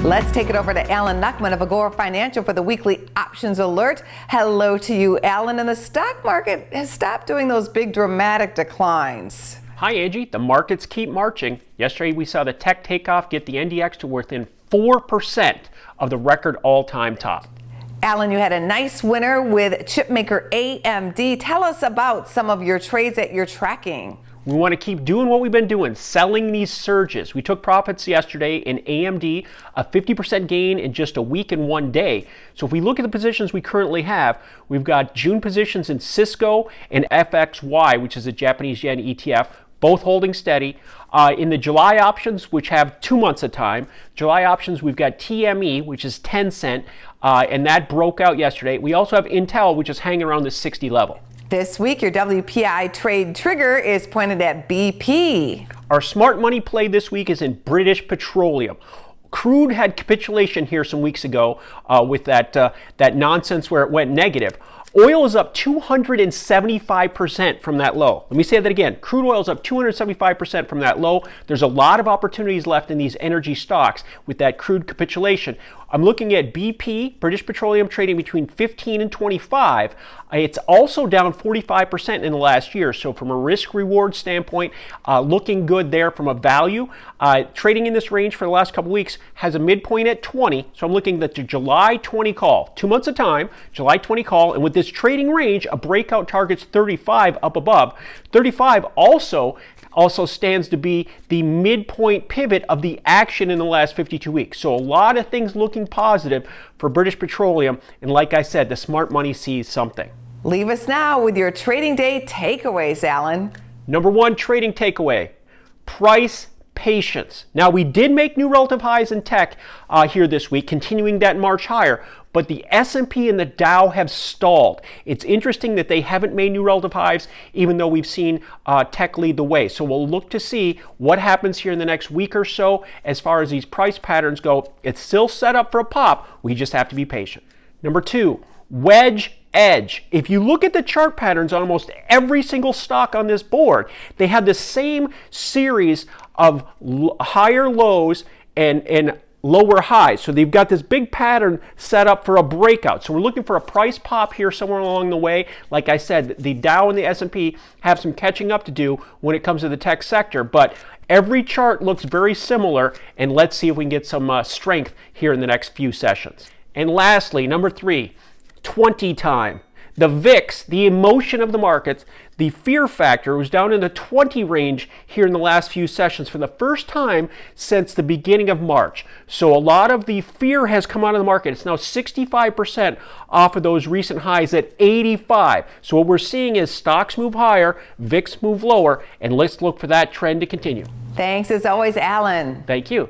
Let's take it over to Alan Knuckman of AGORA Financial for the weekly options alert. Hello to you, Alan. And the stock market has stopped doing those big dramatic declines. Hi, Angie. The markets keep marching. Yesterday, we saw the tech takeoff get the NDX to within 4% of the record all-time top. Alan, you had a nice winner with chipmaker AMD. Tell us about some of your trades that you're tracking. We want to keep doing what we've been doing, selling these surges. We took profits yesterday in AMD, a 50% gain in just a week and 1 day. So if we look at the positions we currently have, we've got June positions in Cisco and FXY, which is a Japanese yen ETF, both holding steady. In the July options, which have 2 months of time, July options, we've got TME, which is 10 cent, and that broke out yesterday. We also have Intel, which is hanging around the 60 level. This week, your WPI trade trigger is pointed at BP. Our smart money play this week is in British Petroleum. Crude had capitulation here some weeks ago with that nonsense where it went negative. Oil is up 275% from that low. Let me say that again. Crude oil is up 275% from that low. There's a lot of opportunities left in these energy stocks with that crude capitulation. I'm looking at BP, British Petroleum, trading between 15 and 25. It's also down 45% in the last year. So from a risk-reward standpoint, looking good there from a value. Trading in this range for the last couple weeks has a midpoint at 20. So I'm looking at the July 20 call. 2 months of time, July 20 call. And with this trading range, a breakout targets 35 up above. 35 also standds to be the midpoint pivot of the action in the last 52 weeks. So a lot of things looking positive for British Petroleum. And like I said, the smart money sees something. Leave us now with your trading day takeaways, Alan. Number one trading takeaway, price patience. Now, we did make new relative highs in tech here this week, continuing that march higher, but the S&P and the Dow have stalled. It's interesting that they haven't made new relative highs, even though we've seen tech lead the way. So we'll look to see what happens here in the next week or so as far as these price patterns go. It's still set up for a pop. We just have to be patient. Number two, wedge edge. If you look at the chart patterns on almost every single stock on this board, they have the same series of higher lows and lower highs. So they've got this big pattern set up for a breakout. So we're looking for a price pop here somewhere along the way. Like I said, the Dow and the S&P have some catching up to do when it comes to the tech sector, but every chart looks very similar, and let's see if we can get some strength here in the next few sessions. And lastly, number three, 20 time. The VIX, the emotion of the markets, the fear factor was down in the 20 range here in the last few sessions for the first time since the beginning of March. So a lot of the fear has come out of the market. It's now 65% off of those recent highs at 85. So what we're seeing is stocks move higher, VIX move lower, and let's look for that trend to continue. Thanks as always, Alan. Thank you.